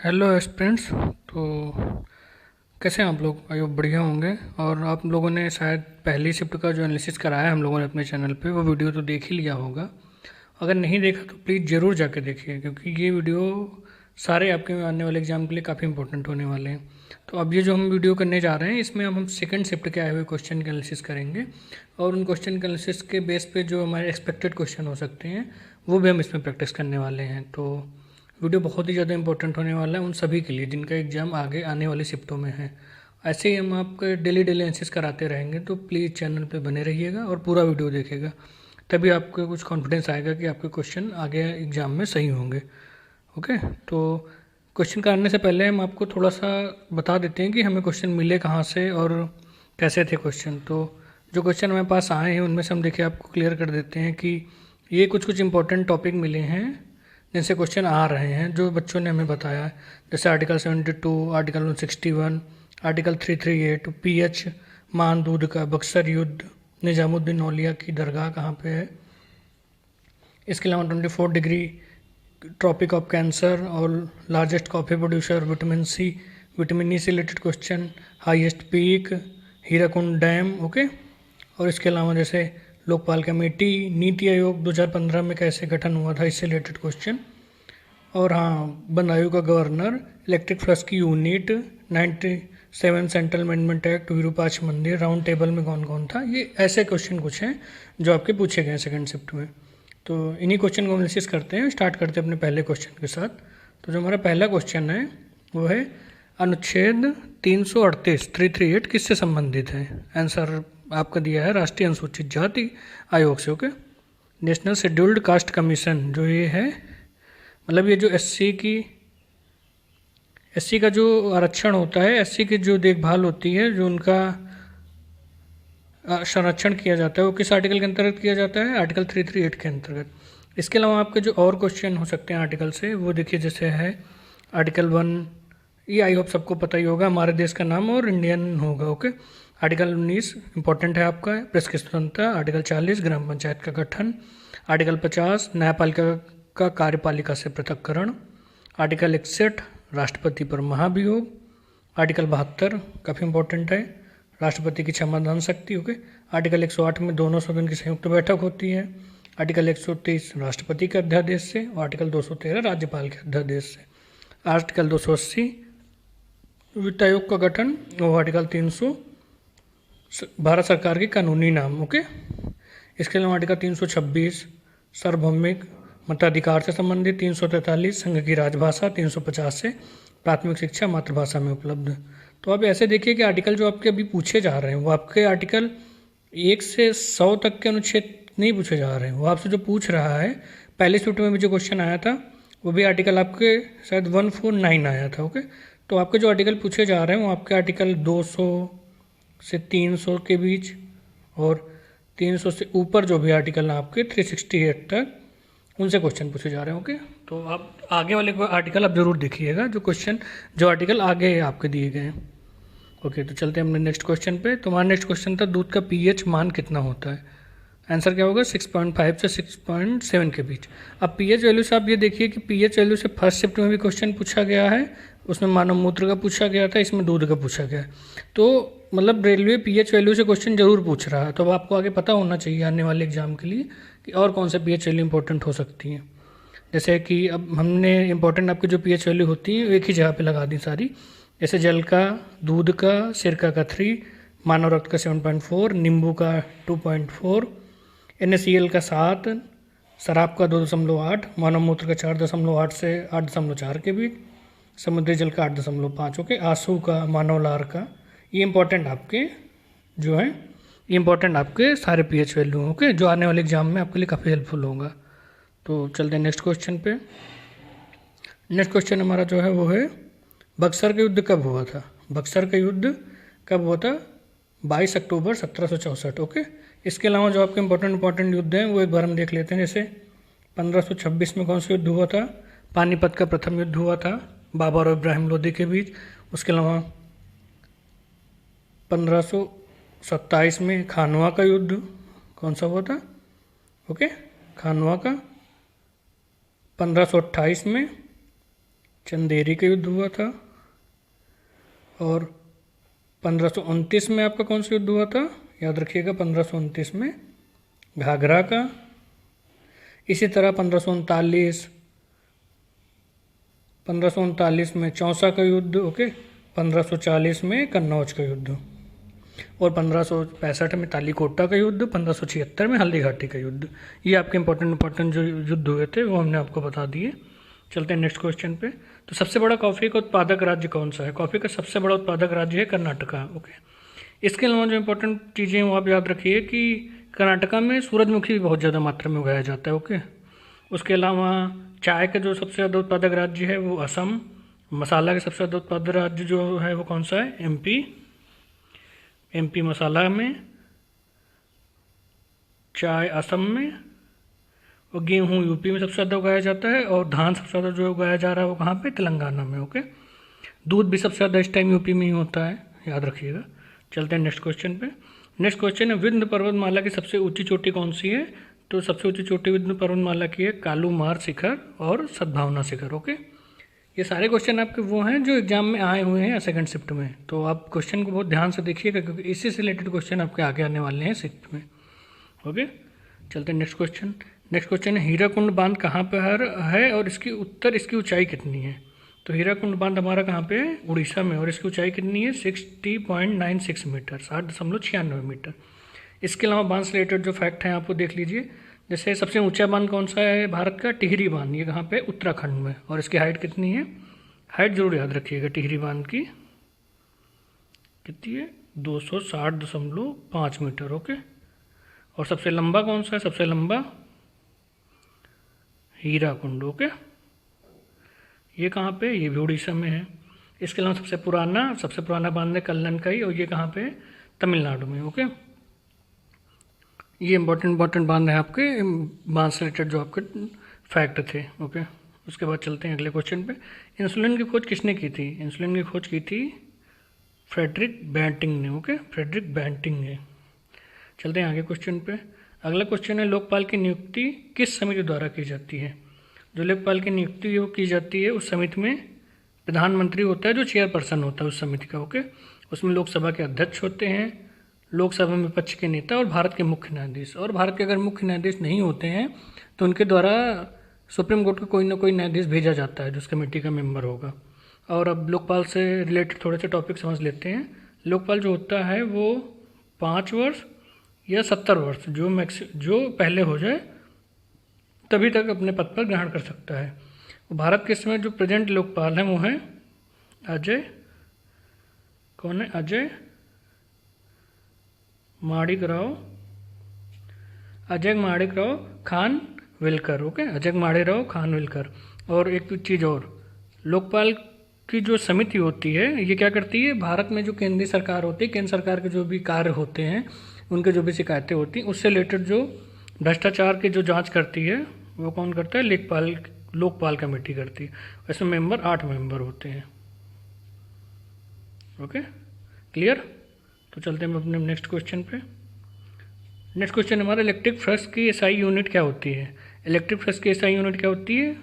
Hello aspirants. तो कैसे हैं आप लोग? आई होप बढ़िया होंगे। और आप लोगों ने शायद पहली शिफ्ट का जो एनालिसिस कराया है हम लोगों ने अपने चैनल पे, वो वीडियो तो देख ही लिया होगा। अगर नहीं देखा तो प्लीज़ ज़रूर जाके देखिए, क्योंकि ये वीडियो सारे आपके आने वाले एग्जाम के लिए काफ़ी इंपॉर्टेंट होने वाले हैं। तो अब ये जो हम वीडियो करने जा रहे हैं, इसमें हम सेकंड शिफ्ट के आए हुए क्वेश्चन के एनालिसिस करेंगे, और उन क्वेश्चन के एनालिसिस के बेस पे जो हमारे एक्सपेक्टेड क्वेश्चन हो सकते हैं वो भी हम इसमें प्रैक्टिस करने वाले हैं। तो वीडियो बहुत ही ज़्यादा इंपॉर्टेंट होने वाला है उन सभी के लिए जिनका एग्ज़ाम आगे आने वाली शिफ्टों में है। ऐसे ही हम आपके डेली डेली एनालिसिस कराते रहेंगे, तो प्लीज़ चैनल पे बने रहिएगा और पूरा वीडियो देखिएगा, तभी आपको कुछ कॉन्फिडेंस आएगा कि आपके क्वेश्चन आगे एग्ज़ाम में सही होंगे। ओके, तो क्वेश्चन करने से पहले हम आपको थोड़ा सा बता देते हैं कि हमें क्वेश्चन मिले कहाँ से और कैसे थे क्वेश्चन। तो जो क्वेश्चन हमारे पास आए हैं उनमें से हम देखिए आपको क्लियर कर देते हैं कि ये कुछ कुछ इंपॉर्टेंट टॉपिक मिले हैं जिनसे क्वेश्चन आ रहे हैं, जो बच्चों ने हमें बताया है। जैसे आर्टिकल 72, आर्टिकल 161, आर्टिकल 338, पीएच मान दूध का, बक्सर युद्ध, निजामुद्दीन औलिया की दरगाह कहाँ पे है, इसके अलावा 24 डिग्री ट्रॉपिक ऑफ कैंसर और largest coffee producer, vitamin C, vitamin E से related question, highest peak, Hirakud dam. Okay, और इसके अलावा जैसे लोकपाल कमेटी, नीति आयोग 2015 में कैसे गठन हुआ था, इससे रिलेटेड क्वेश्चन। और हाँ, बंदायूं का गवर्नर, इलेक्ट्रिक फ्लक्स की unit, 97 central amendment act, Virupaksha मंदिर, राउंड टेबल में कौन कौन था। ये ऐसे क्वेश्चन कुछ हैं जो आपके पूछे गए हैं सेकंड शिफ्ट में। तो इन्हीं क्वेश्चन को एनालिसिस करते हैं। स्टार्ट करते हैं अपने पहले क्वेश्चन के साथ। तो जो हमारा पहला क्वेश्चन है वो है अनुच्छेद 338 338 किससे संबंधित है। आंसर आपका दिया है राष्ट्रीय अनुसूचित जाति आयोग से। Okay, national scheduled caste commission जो ये है, मतलब ये जो एससी का जो आरक्षण होता है, एससी की जो देखभाल होती है, जो उनका संरक्षण किया जाता है, वो किस आर्टिकल के अंतर्गत किया जाता है, आर्टिकल 338 के अंतर्गत। इसके अलावा आपके जो और क्वेश्चन हो सकते हैं आर्टिकल से, वो देखिए जैसे है आर्टिकल 1, ये आई होप सबको पता ही होगा, हमारे देश का नाम और इंडियन होगा। ओके, आर्टिकल 19 इंपॉर्टेंट है आपका, प्रेस की स्वतंत्रता। आर्टिकल 40 ग्राम पंचायत का गठन। आर्टिकल 50 न्यायपालिका का कार्यपालिका से पृथक्करण। आर्टिकल 61 राष्ट्रपति पर महाभियोग। आर्टिकल 72 काफ़ी इंपॉर्टेंट है, राष्ट्रपति की क्षमादान शक्ति। ओके, आर्टिकल 108 में दोनों सदन की संयुक्त बैठक होती है। आर्टिकल 123 राष्ट्रपति के अध्यादेश से, और आर्टिकल 213 राज्यपाल के अध्यादेश से। आर्टिकल 280 वित्त आयोग का गठन, और आर्टिकल 300 भारत सरकार की कानूनी नाम। ओके, इसके अलावा आर्टिकल 326 सार्वभौमिक मताधिकार से संबंधित। 343 संघ की राजभाषा। 350 से प्राथमिक शिक्षा मातृभाषा में उपलब्ध। तो आप ऐसे देखिए कि आर्टिकल जो आपके अभी पूछे जा रहे हैं वो आपके आर्टिकल 1 से 100 तक के अनुच्छेद नहीं पूछे जा रहे हैं। वो आपसे जो पूछ रहा है, पहले शिफ्ट में भी जो क्वेश्चन आया था वो भी आर्टिकल आपके शायद 149 आया था। ओके, तो आपके जो आर्टिकल पूछे जा रहे हैं वो आपके आर्टिकल 200 से 300 के बीच, और 300 से ऊपर जो भी आर्टिकल हैं आपके 368 तक, उनसे क्वेश्चन पूछे जा रहे हैं। ओके, तो आप आगे वाले आर्टिकल आप जरूर देखिएगा, जो आर्टिकल आगे आपके दिए गए हैं। ओके, तो चलते हैं अपने नेक्स्ट क्वेश्चन पे। तो हमारा नेक्स्ट क्वेश्चन था दूध का पीएच मान कितना होता है। आंसर क्या होगा, 6.5 से 6.7 के बीच। अब पीएच वैल्यू से आप ये देखिए कि पीएच वैल्यू से फर्स्ट शिफ्ट में भी क्वेश्चन पूछा गया है, उसमें मानव मूत्र का पूछा गया था, इसमें दूध का पूछा गया है। तो मतलब रेलवे पीएच वैल्यू से क्वेश्चन जरूर पूछ रहा है, तो अब आपको आगे पता होना चाहिए आने वाले एग्जाम के लिए कि और कौन से पीएच वैल्यू इंपॉर्टेंट हो सकती हैं। जैसे कि अब हमने इंपॉर्टेंट आपकी जो पीएच वैल्यू होती है एक ही जगह पे लगा दी सारी। जैसे जल का, दूध का, सिरका का 3, मानव रक्त का 7.4, नींबू का 2.4, NaCl का 7, शराब का 2.8, मानव मूत्र का 4.8 से 8.4 के बीच, समुद्री जल का 8.5। ओके, आंसू का, मानव लार का, ये इंपॉर्टेंट आपके जो हैं, ये इंपॉर्टेंट आपके सारे पीएच वैल्यू। ओके, जो आने वाले एग्जाम में आपके लिए काफ़ी हेल्पफुल होगा। तो चलते हैं नेक्स्ट क्वेश्चन पे। नेक्स्ट क्वेश्चन हमारा जो है वो है बक्सर का युद्ध कब हुआ था। बक्सर का युद्ध कब हुआ था, 22 अक्टूबर 1764। ओके, इसके अलावा जो आपके इंपॉर्टेंट युद्ध हैं वो एक बार हम देख लेते हैं। जैसे 1526 में कौन सा युद्ध हुआ था, पानीपत का प्रथम युद्ध हुआ था बाबर और इब्राहिम लोदी के बीच। उसके अलावा 1527 में खानवा का युद्ध कौन सा हुआ था, ओके, खानवा का। 1528 में चंदेरी का युद्ध हुआ था। और 1529 में आपका कौन सा युद्ध हुआ था, याद रखिएगा 1529 में घाघरा का। इसी तरह 1539 में चौसा का युद्ध, ओके। 1540 में कन्नौज का युद्ध, और 1565 में तालीकोटा का युद्ध, 1576 में हल्दी घाटी का युद्ध। ये आपके इंपॉर्टेंट जो युद्ध हुए थे वो हमने आपको बता दिए। चलते हैं नेक्स्ट क्वेश्चन पे। तो सबसे बड़ा कॉफ़ी का उत्पादक राज्य कौन सा है? कॉफ़ी का सबसे बड़ा उत्पादक राज्य है कर्नाटका, ओके। इसके अलावा जो इंपॉर्टेंट चीज़ें हैं वो आप याद रखिए कि कर्नाटका में सूरजमुखी भी बहुत ज़्यादा मात्रा में उगाया जाता है, ओके। उसके अलावा चाय का जो सबसे ज़्यादा उत्पादक राज्य है वो असम। मसाला का सबसे ज़्यादा उत्पादक राज्य जो है वो कौन सा है? एमपी मसाला में, चाय असम में, और गेहूँ यूपी में सबसे ज़्यादा उगाया जाता है, और धान सबसे ज़्यादा जो उगाया जा रहा है वो कहाँ पे? तेलंगाना में, ओके। दूध भी सबसे ज़्यादा इस टाइम यूपी में ही होता है, याद रखिएगा। चलते हैं नेक्स्ट क्वेश्चन पे। नेक्स्ट क्वेश्चन है विंध्य पर्वतमाला की सबसे ऊंची चोटी कौन सी है? तो सबसे ऊंची चोटी विंध्य पर्वतमाला की है कालूमार शिखर और सद्भावना शिखर, ओके। ये सारे क्वेश्चन आपके वो हैं जो एग्जाम में आए हुए हैं सेकंड शिफ्ट में, तो आप क्वेश्चन को बहुत ध्यान से देखिएगा क्योंकि इससे से रिलेटेड क्वेश्चन आपके आगे आने वाले हैं शिफ्ट में, ओके। चलते हैं नेक्स्ट क्वेश्चन। नेक्स्ट क्वेश्चन है हीराकुंड बांध कहाँ पर है और इसकी इसकी ऊंचाई कितनी है? तो हीराकुंड बांध हमारा कहाँ पे है? उड़ीसा में, और इसकी ऊंचाई कितनी है? 60.96 मीटर, 60.96 मीटर। इसके अलावा बांध से रिलेटेड जो फैक्ट हैं आपको देख लीजिए। जैसे सबसे ऊंचा बांध कौन सा है भारत का? टिहरी बांध। ये कहाँ पे? उत्तराखंड में, और इसकी हाइट कितनी है? हाइट जरूर याद रखिएगा टिहरी बांध की कितनी है? 260.5 मीटर, ओके। और सबसे लंबा कौन सा है? सबसे लंबा हीराकुंड, ओके। ये कहाँ पे? ये भी उड़ीसा में है। इसके अलावा सबसे पुराना बांध है कल्लन का ही, और ये कहाँ पे है? तमिलनाडु में, ओके। ये इंपॉर्टेंट बांध है आपके, बांध से रिलेटेड जो आपके फैक्ट थे, ओके। उसके बाद चलते हैं अगले क्वेश्चन पे। इंसुलिन की खोज किसने की थी? इंसुलिन की खोज की थी फ्रेडरिक बैंटिंग ने, ओके, फ्रेडरिक बैंटिंग ने। चलते हैं आगे क्वेश्चन पे। अगला क्वेश्चन है लोकपाल की नियुक्ति किस समिति द्वारा की जाती है? जो लोकपाल की नियुक्ति वो की जाती है उस समिति में प्रधानमंत्री होता है जो चेयरपर्सन होता है उस समिति का, ओके। उसमें लोकसभा के अध्यक्ष होते हैं, लोकसभा में विपक्ष के नेता और भारत के मुख्य न्यायाधीश। और भारत के अगर मुख्य न्यायाधीश नहीं होते हैं तो उनके द्वारा सुप्रीम कोर्ट का कोई ना कोई न्यायाधीश भेजा जाता है जो उस कमेटी का मेंबर होगा। और अब लोकपाल से रिलेटेड थोड़े से टॉपिक समझ लेते हैं। लोकपाल जो होता है वो 5 वर्ष या 70 वर्ष जो पहले हो जाए तभी तक अपने पद पर ग्रहण कर सकता है। भारत के समय जो प्रेजेंट लोकपाल हैं वो हैं अजय माणिक राव खानविलकर, ओके, अजय माणिक राव खानविलकर। और एक चीज़ और, लोकपाल की जो समिति होती है ये क्या करती है? भारत में जो केंद्रीय सरकार होती है, केंद्र सरकार के जो भी कार्य होते हैं, उनके जो भी शिकायतें होती हैं, उससे रिलेटेड जो भ्रष्टाचार की जो जांच करती है वो कौन करता है? लोकपाल कमेटी करती है। इसमें मेंबर 8 मेंबर होते हैं, ओके, क्लियर। तो चलते हैं अपने नेक्स्ट क्वेश्चन पे। नेक्स्ट क्वेश्चन हमारा इलेक्ट्रिक फ्लक्स की एसआई यूनिट क्या होती है? इलेक्ट्रिक फ्लक्स की एसआई यूनिट क्या होती है?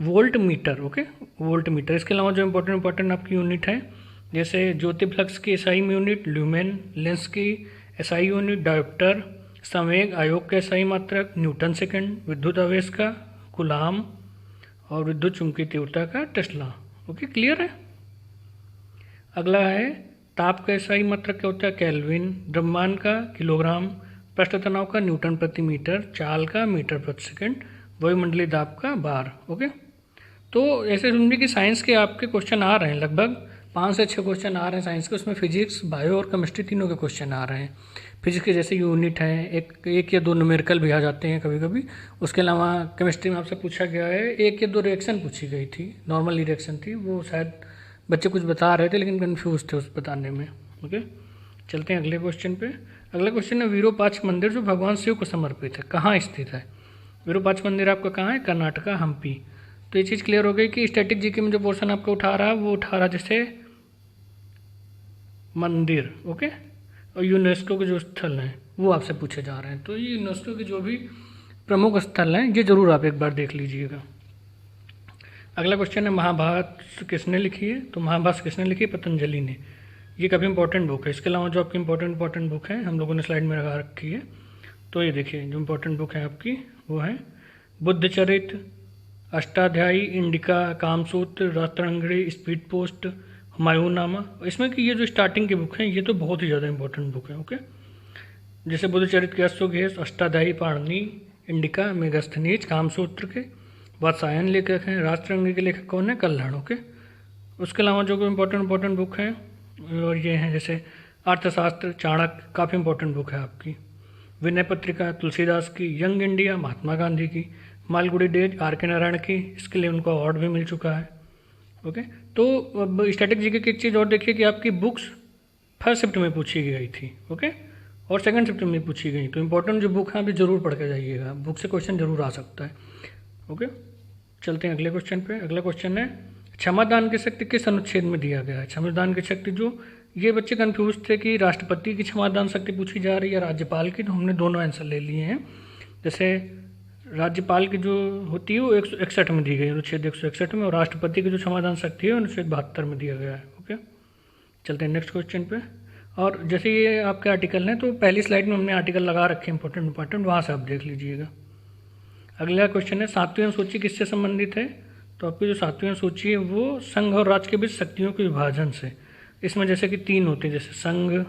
Volt meter, okay, volt meter. इसके अलावा जो इंपॉर्टेंट आपकी यूनिट है जैसे ज्योति फ्लक्स की एसआई यूनिट ल्यूमेन, लेंस की एसआई यूनिट डायोप्टर, संवेग आयोग का एसआई मात्रक न्यूटन सेकंड, विद्युत आवेश का कूलाम, और विद्युत चुंबकीय तीव्रता का टेस्ला, ओके, क्लियर है। अगला है ताप का एसआई मात्रक क्या होता है? केल्विन, द्रव्यमान का किलोग्राम, पृष्ठ तनाव का न्यूटन प्रति मीटर, चाल का मीटर प्रति सेकंड, वायुमंडलीय दाब का बार, ओके। तो ऐसे समझिए कि साइंस के आपके क्वेश्चन आ रहे हैं, लगभग 5 से 6 क्वेश्चन आ रहे हैं साइंस के। उसमें फिजिक्स, बायो और केमिस्ट्री तीनों के क्वेश्चन आ रहे हैं। फिजिक्स के जैसे यूनिट हैं, एक या 2 न्यूमेरिकल भी आ जाते हैं कभी कभी। उसके अलावा केमिस्ट्री में आपसे पूछा गया है 1 या 2 रिएक्शन पूछी गई थी, नॉर्मल रिएक्शन थी, वो शायद बच्चे कुछ बता रहे थे लेकिन कन्फ्यूज थे उस बताने में, ओके। चलते हैं अगले क्वेश्चन पे। अगला क्वेश्चन है विरूपाक्ष मंदिर जो भगवान शिव को समर्पित है कहाँ स्थित है? विरूपाक्ष मंदिर आपका कहाँ है? कर्नाटका, हम्पी। तो ये चीज़ क्लियर हो गई कि स्टैटिक जीके में जो पोर्शन आपको उठा रहा है वो उठा रहा जैसे मंदिर, ओके, और यूनेस्को के जो स्थल हैं वो आपसे पूछे जा रहे हैं। तो ये यूनेस्को के जो भी प्रमुख स्थल हैं ये जरूर आप एक बार देख लीजिएगा। अगला क्वेश्चन है महाभारत किसने लिखी है? तो महाभारत किसने लिखी है? पतंजलि ने। ये काफ़ी इंपॉर्टेंट बुक है। इसके अलावा जो आपकी इंपॉर्टेंट बुक है हम लोगों ने स्लाइड में लगा रखी है, तो ये देखिए जो इंपॉर्टेंट बुक है आपकी वो है बुद्धचरित, अष्टाध्यायी, इंडिका, कामसूत्र, राष्ट्रांगणी, स्पीड पोस्ट, हुमायूंनामा। इसमें कि ये जो स्टार्टिंग की बुक है ये तो बहुत ही ज़्यादा इंपॉर्टेंट बुक है। ओके, जैसे बुद्धचरित के अश्वघोष, अष्टाध्यायी पाणिनि, इंडिका मेगास्थनीज, कामसूत्र के वात्सायन लेखक हैं, राष्ट्रांगणी के लेखक कौन है? कल्हण। ओके, उसके अलावा जो कोई इंपॉर्टेंट बुक है और ये हैं जैसे अर्थशास्त्र, चाणक्य, काफ़ी इंपॉर्टेंट बुक है आपकी। विनय पत्रिका तुलसीदास की, यंग इंडिया महात्मा गांधी की, मालगुडी डेज आर के नारायण की, इसके लिए उनको अवार्ड भी मिल चुका है। ओके, तो अब स्टैटिक जीके की एक चीज़ और देखिए कि आपकी बुक्स फर्स्ट शिफ्ट में पूछी गई थी। ओके, और सेकंड शिफ्ट में पूछी गई, तो इंपॉर्टेंट जो बुक है अभी जरूर पढ़ के जाइएगा, बुक से क्वेश्चन जरूर आ सकता है। ओके, चलते हैं अगले क्वेश्चन पे। अगला क्वेश्चन है क्षमादान की शक्ति किस अनुच्छेद में दिया गया है? क्षमादान की शक्ति जो ये बच्चे कंफ्यूज थे कि राष्ट्रपति की क्षमादान शक्ति पूछी जा रही है या राज्यपाल की, तो हमने दोनों आंसर ले लिए हैं। जैसे राज्यपाल की जो होती है वो 161 में दी गई है, अनुच्छेद 161 में, और राष्ट्रपति की जो क्षमादान शक्ति है अनुच्छेद 72 में दिया गया है। ओके, चलते हैं नेक्स्ट क्वेश्चन पे। और जैसे ये आपके आर्टिकल हैं तो पहली स्लाइड में हमने आर्टिकल लगा रखे हैं इंपॉर्टेंट, वहाँ से आप देख लीजिएगा। अगला क्वेश्चन है सातवीं अनुसूची किससे संबंधित है? तो आपकी जो सातवीं अनुसूची है वो संघ और राज्य के बीच शक्तियों के विभाजन से। इसमें जैसे कि 3 होते हैं, जैसे संघ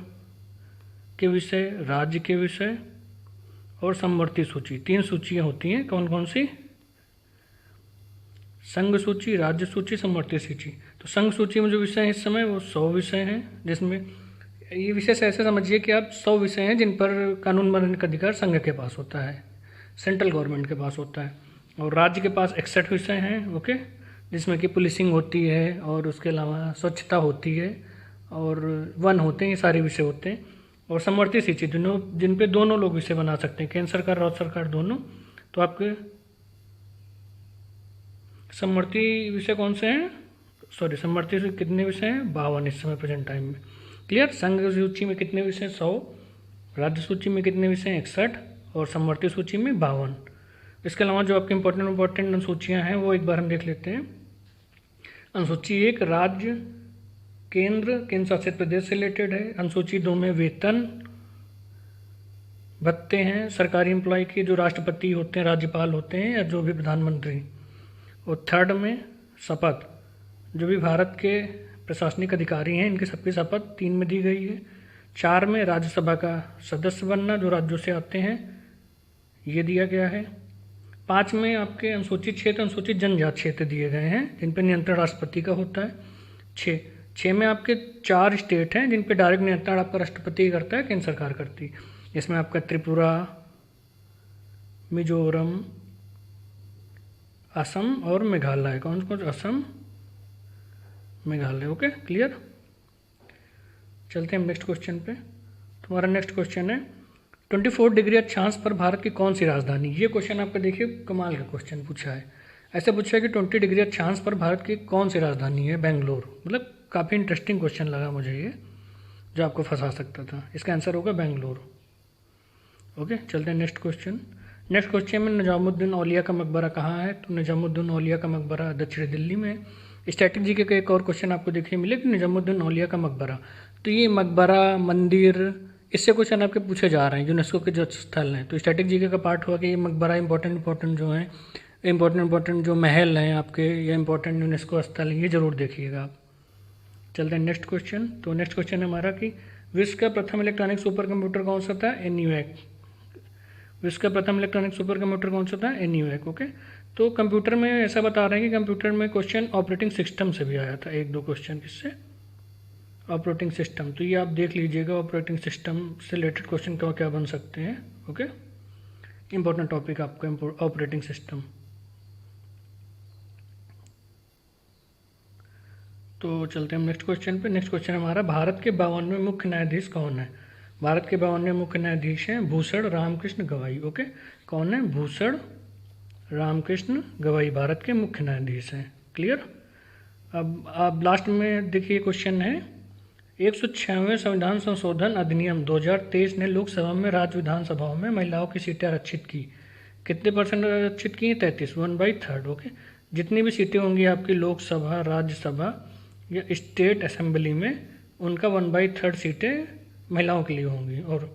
के विषय, राज्य के विषय और समवर्ती सूची। 3 सूचियाँ होती हैं, कौन कौन सी? संघ सूची, राज्य सूची, समवर्ती सूची। तो संघ सूची में जो विषय हैं इस समय वो 100 विषय हैं, जिसमें ये विषय ऐसे समझिए कि आप 100 विषय हैं जिन पर कानून बनाने का अधिकार संघ के पास होता है, सेंट्रल गवर्नमेंट के पास होता है। और राज्य के पास 61 विषय हैं। ओके, जिसमें कि पुलिसिंग होती है और उसके अलावा स्वच्छता होती है और वन होते हैं, ये सारे विषय होते हैं। और समवर्ती सूची जिन पे दोनों लोग विषय बना सकते हैं, केंद्र सरकार राज्य सरकार दोनों। तो आपके समवर्ती विषय कौन से हैं? समवर्ती से कितने विषय हैं? 52 इस समय प्रेजेंट टाइम में। क्लियर? संघ सूची में कितने विषय? 100। राज्य सूची में कितने विषय हैं? 61। और समवर्ती सूची में 52। इसके अलावा जो आपके इंपॉर्टेंट अनुसूचियाँ हैं वो एक बार हम देख लेते हैं। अनुसूची 1 राज्य केंद्र शासित प्रदेश से रिलेटेड है। अनुसूची 2 में वेतन भत्ते हैं सरकारी एम्प्लॉय की, जो राष्ट्रपति होते हैं, राज्यपाल होते हैं या जो भी प्रधानमंत्री। और 3rd में शपथ, जो भी भारत के प्रशासनिक अधिकारी हैं इनकी सबकी शपथ 3 में दी गई है। 4 में राज्यसभा का सदस्य बनना, जो राज्यों से आते हैं, ये दिया गया है। 5 में आपके अनुसूचित क्षेत्र, अनुसूचित जनजाति क्षेत्र दिए गए हैं जिन पर नियंत्रण राष्ट्रपति का होता है। 6 में आपके 4 स्टेट हैं जिन पे डायरेक्ट नियंत्रण आपका राष्ट्रपति करता है, केंद्र सरकार करती है। इसमें आपका त्रिपुरा, मिजोरम, असम और मेघालय। कौन कौन? असम, मेघालय। Okay, clear? चलते हैं नेक्स्ट क्वेश्चन पे। तुम्हारा नेक्स्ट क्वेश्चन है 24 डिग्री अक्षांश पर भारत की कौन सी राजधानी? ये क्वेश्चन आपका देखिए कमाल का क्वेश्चन पूछा है। ऐसे पूछा है कि 20 डिग्री अक्षांश पर भारत की कौन सी राजधानी है? बेंगलोर। मतलब काफ़ी इंटरेस्टिंग क्वेश्चन लगा मुझे ये, जो आपको फंसा सकता था। इसका आंसर होगा बेंगलोर। ओके, चलते हैं नेक्स्ट क्वेश्चन। नेक्स्ट क्वेश्चन में निजामुद्दीन औलिया का मकबरा कहाँ है? तो निजामुद्दीन औलिया का मकबरा दक्षिण दिल्ली में है। स्टैटिक जीके का एक और क्वेश्चन आपको देखिए मिले कि निजामुद्दीन औलिया का मकबरा, तो ये मकबरा, मंदिर, इससे क्वेश्चन आपके पूछे जा रहे हैं यूनेस्को के जो स्थल हैं। तो स्टैटिक जीके का पार्ट हुआ कि ये मकबरा इंपॉर्टेंट जो हैं, इंपॉर्टेंट जो महल हैं आपके या इंपॉर्टेंट यूनेस्को स्थल हैं, ये जरूर देखिएगा आप। चलते हैं नेक्स्ट क्वेश्चन। तो नेक्स्ट क्वेश्चन है हमारा कि विश्व का प्रथम इलेक्ट्रॉनिक सुपर कंप्यूटर कौन सा था? ENIAC। विश्व का प्रथम इलेक्ट्रॉनिक सुपर कंप्यूटर कौन सा था? ENIAC। ओके, तो कंप्यूटर में ऐसा बता रहे हैं कि कंप्यूटर में क्वेश्चन ऑपरेटिंग सिस्टम से भी आया था, 1-2 क्वेश्चन किससे? Operating system. तो ये आप देख लीजिएगा ऑपरेटिंग सिस्टम से रिलेटेड क्वेश्चन क्या बन सकते हैं। ओके, इंपॉर्टेंट टॉपिक आपका ऑपरेटिंग सिस्टम। तो चलते हैं नेक्स्ट क्वेश्चन पे। नेक्स्ट क्वेश्चन हमारा भारत के 52वें मुख्य न्यायाधीश कौन है? भारत के 52वें मुख्य न्यायाधीश हैं भूषण रामकृष्ण गवाई। ओके, कौन है? भूषण रामकृष्ण गवाई भारत के मुख्य न्यायाधीश हैं। क्लियर? अब आप लास्ट में देखिए क्वेश्चन है 106वें संविधान संशोधन अधिनियम 2023 ने लोकसभा में राज्य विधानसभाओं में महिलाओं की सीटें आरक्षित की। कितने % आरक्षित की? 33, 1/3। ओके, जितनी भी सीटें होंगी आपकी लोकसभा, राज्यसभा या स्टेट असेंबली में, उनका 1/3 सीटें महिलाओं के लिए होंगी। और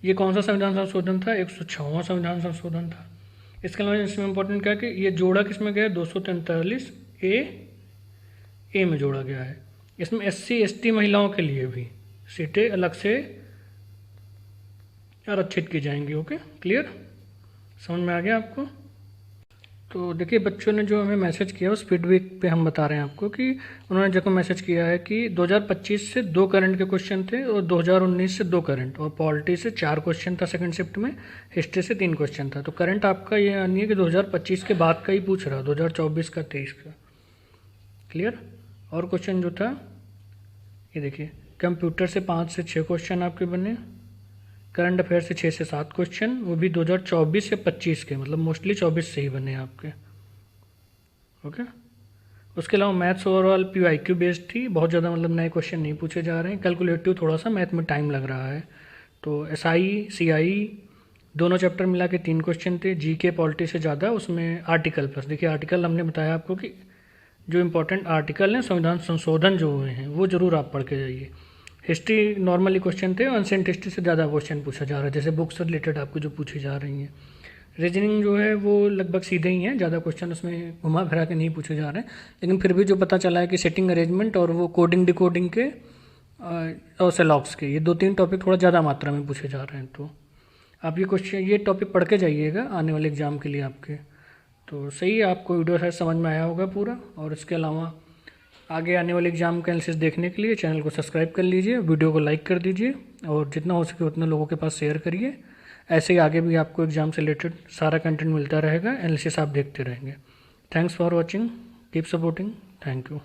ये कौन सा संविधान संशोधन था? 106वां संविधान संशोधन था। इसके अलावा इसमें इम्पोर्टेंट क्या है कि ये जोड़ा किस में गया है? 243 ए में जोड़ा गया है। इसमें SC ST महिलाओं के लिए भी सीटें अलग से आरक्षित की जाएंगी। ओके, क्लियर, समझ में आ गया आपको? तो देखिए, बच्चों ने जो हमें मैसेज किया उस फीडबैक पे हम बता रहे हैं आपको कि उन्होंने जो मैसेज किया है कि 2025 से 2 करंट के क्वेश्चन थे और 2019 से 2 करंट, और पॉलिटी से 4 क्वेश्चन था सेकंड शिफ्ट में, हिस्ट्री से 3 क्वेश्चन था। तो करंट आपका ये नहीं है कि 2025 के बाद का ही पूछ रहा, 2024 का, 23 का। क्लियर? और क्वेश्चन जो था ये देखिए, कंप्यूटर से 5 से 6 क्वेश्चन आपके बने, करंट अफेयर से 6 से 7 क्वेश्चन, वो भी 2024 या 25 के, मतलब मोस्टली 24 से ही बने आपके। ओके, उसके अलावा मैथ्स ओवरऑल PYQ बेस्ड थी, बहुत ज़्यादा मतलब नए क्वेश्चन नहीं पूछे जा रहे हैं। कैलकुलेटिव थोड़ा सा मैथ में टाइम लग रहा है। तो SI CI दोनों चैप्टर मिला के 3 क्वेश्चन थे। GK पॉलिटी से ज़्यादा, उसमें आर्टिकल प्लस। देखिए, आर्टिकल हमने बताया आपको कि जो इम्पोर्टेंट आर्टिकल हैं, संविधान संशोधन जो हुए हैं, वो ज़रूर आप पढ़ के जाइए। हिस्ट्री नॉर्मली क्वेश्चन थे, एंशिएंट हिस्ट्री से ज़्यादा क्वेश्चन पूछा जा रहा है, जैसे बुक्स से रिलेटेड आपको जो पूछी जा रही हैं। रीजनिंग जो है वो लगभग सीधे ही हैं, ज़्यादा क्वेश्चन उसमें घुमा फिरा के नहीं पूछे जा रहे हैं, लेकिन फिर भी जो पता चला है कि सेटिंग अरेंजमेंट और वो कोडिंग डिकोडिंग के और सेलॉक्स के, ये 2-3 टॉपिक थोड़ा ज़्यादा मात्रा में पूछे जा रहे हैं। तो आप ये टॉपिक पढ़ के जाइएगा आने वाले एग्ज़ाम के लिए आपके। तो सही है, आपको वीडियो शायद समझ में आया होगा पूरा। और इसके अलावा आगे आने वाले एग्जाम का एनालिसिस देखने के लिए चैनल को सब्सक्राइब कर लीजिए, वीडियो को लाइक कर दीजिए और जितना हो सके उतने लोगों के पास शेयर करिए। ऐसे ही आगे भी आपको एग्जाम से रिलेटेड सारा कंटेंट मिलता रहेगा, एनालिसिस आप देखते रहेंगे। Thanks for watching, keep supporting, thank you.